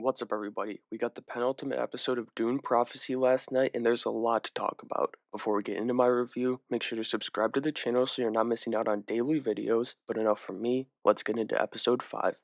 What's up, everybody? We got the penultimate episode of Dune Prophecy last night, and there's a lot to talk about. Before we get into my review, make sure to subscribe to the channel so you're not missing out on daily videos. But enough from me, let's get into episode 5.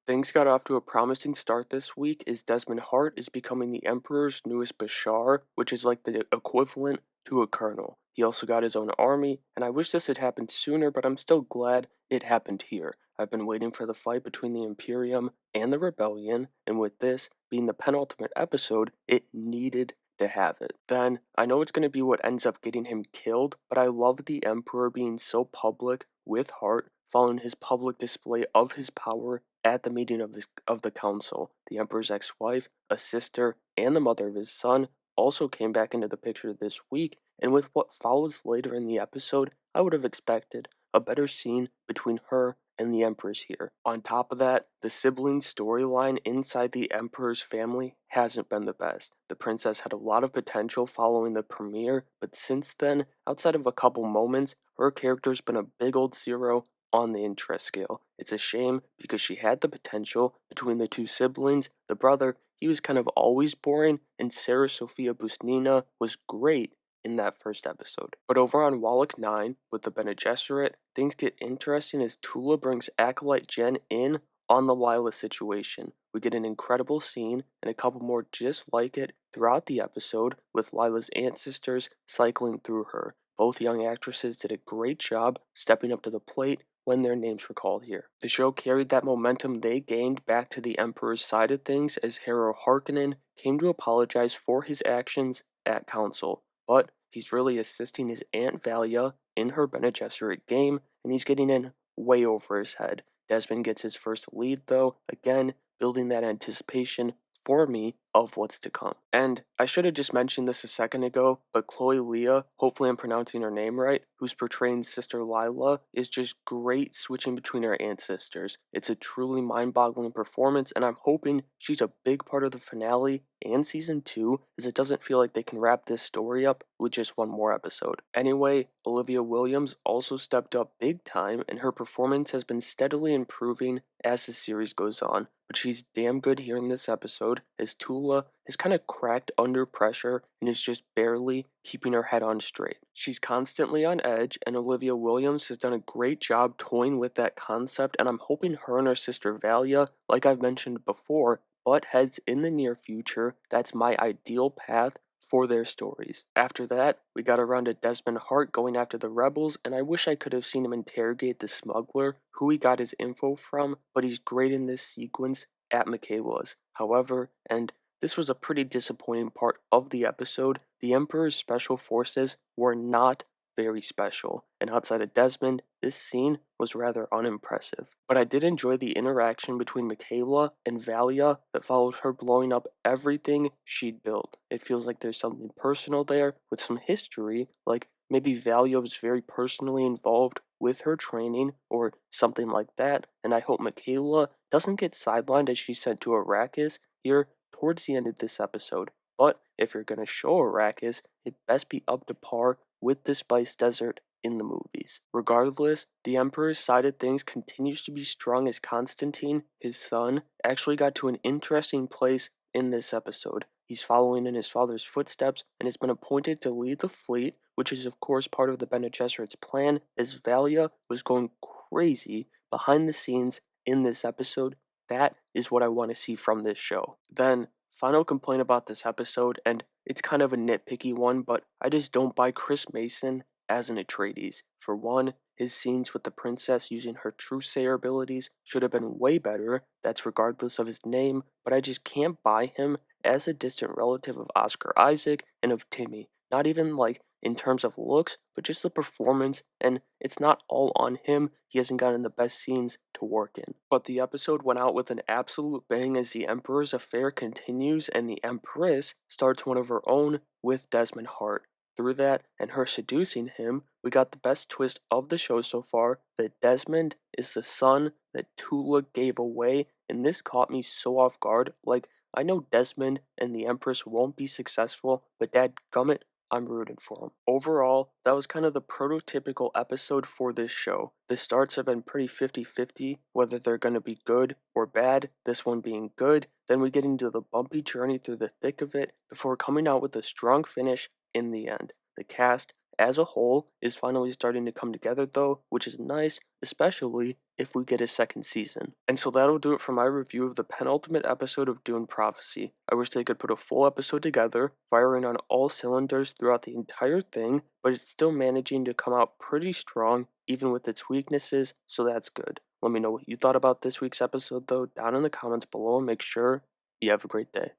Things got off to a promising start this week as Desmond Hart is becoming the Emperor's newest Bashar, which is like the equivalent to a colonel. He also got his own army, and I wish this had happened sooner, but I'm still glad it happened here. I've been waiting for the fight between the Imperium and the Rebellion, and with this being the penultimate episode, it needed to have it. Then, I know it's going to be what ends up getting him killed, but I love the Emperor being so public with Hart, following his public display of his power at the meeting of the council. The Emperor's ex-wife, a sister, and the mother of his son also came back into the picture this week, and with what follows later in the episode, I would have expected a better scene between her and the Empress here. On top of that, the sibling storyline inside the Emperor's family hasn't been the best. The princess had a lot of potential following the premiere, but since then, outside of a couple moments, her character's been a big old zero on the interest scale. It's a shame because she had the potential between the two siblings. The brother, he was kind of always boring, and Sarah Sophia Busnina was great in that first episode. But over on Wallach 9, with the Bene Gesserit, things get interesting as Tula brings Acolyte Jen in on the Lila situation. We get an incredible scene and a couple more just like it throughout the episode, with Lila's ancestors cycling through her. Both young actresses did a great job stepping up to the plate when their names were called here. The show carried that momentum they gained back to the Emperor's side of things as Harrow Harkonnen came to apologize for his actions at council, but he's really assisting his Aunt Valia in her Bene Gesserit game, and he's getting in way over his head. Desmond gets his first lead though, again building that anticipation for me of what's to come. And I should have just mentioned this a second ago, but Chloe Leah, hopefully I'm pronouncing her name right, who's portraying Sister Lila, is just great switching between her ancestors. It's a truly mind-boggling performance, and I'm hoping she's a big part of the finale and season 2, as it doesn't feel like they can wrap this story up with just one more episode. Anyway, Olivia Williams also stepped up big time, and her performance has been steadily improving as the series goes on. But she's damn good here in this episode, as Tula is kind of cracked under pressure and is just barely keeping her head on straight. She's constantly on edge, and Olivia Williams has done a great job toying with that concept, and I'm hoping her and her sister Valia, like I've mentioned before, butt heads in the near future. That's my ideal path for their stories. After that, we got around to Desmond Hart going after the rebels, and I wish I could have seen him interrogate the smuggler, who he got his info from, but he's great in this sequence at Michaela's. However, and this was a pretty disappointing part of the episode, the Emperor's special forces were not very special, and outside of Desmond, this scene was rather unimpressive. But I did enjoy the interaction between Michaela and Valia that followed her blowing up everything she'd built. It feels like there's something personal there with some history, like maybe Valia was very personally involved with her training or something like that, and I hope Michaela doesn't get sidelined as she's sent to Arrakis here towards the end of this episode. But if you're going to show Arrakis, it best be up to par with the Spice Desert in the movies. Regardless, the Emperor's side of things continues to be strong as Constantine, his son, actually got to an interesting place in this episode. He's following in his father's footsteps and has been appointed to lead the fleet, which is of course part of the Bene Gesserit's plan, as Valia was going crazy behind the scenes in this episode. That is what I want to see from this show. Then, final complaint about this episode, and it's kind of a nitpicky one, but I just don't buy Chris Mason as an Atreides. For one, his scenes with the princess using her Truesayer abilities should have been way better, that's regardless of his name, but I just can't buy him as a distant relative of Oscar Isaac and of Timmy. Not even like in terms of looks, but just the performance, and it's not all on him. He hasn't gotten the best scenes to work in. But the episode went out with an absolute bang as the Emperor's affair continues and the Empress starts one of her own with Desmond Hart. Through that and her seducing him, we got the best twist of the show so far, that Desmond is the son that Tula gave away, and this caught me so off guard. Like, I know Desmond and the Empress won't be successful, but dadgummit, I'm rooting for them. Overall, that was kind of the prototypical episode for this show. The starts have been pretty 50-50, whether they're going to be good or bad, this one being good. Then we get into the bumpy journey through the thick of it before coming out with a strong finish in the end. The cast, as a whole, is finally starting to come together though, which is nice, especially if we get a second season. And so that'll do it for my review of the penultimate episode of Dune Prophecy. I wish they could put a full episode together, firing on all cylinders throughout the entire thing, but it's still managing to come out pretty strong, even with its weaknesses, so that's good. Let me know what you thought about this week's episode though down in the comments below, and make sure you have a great day.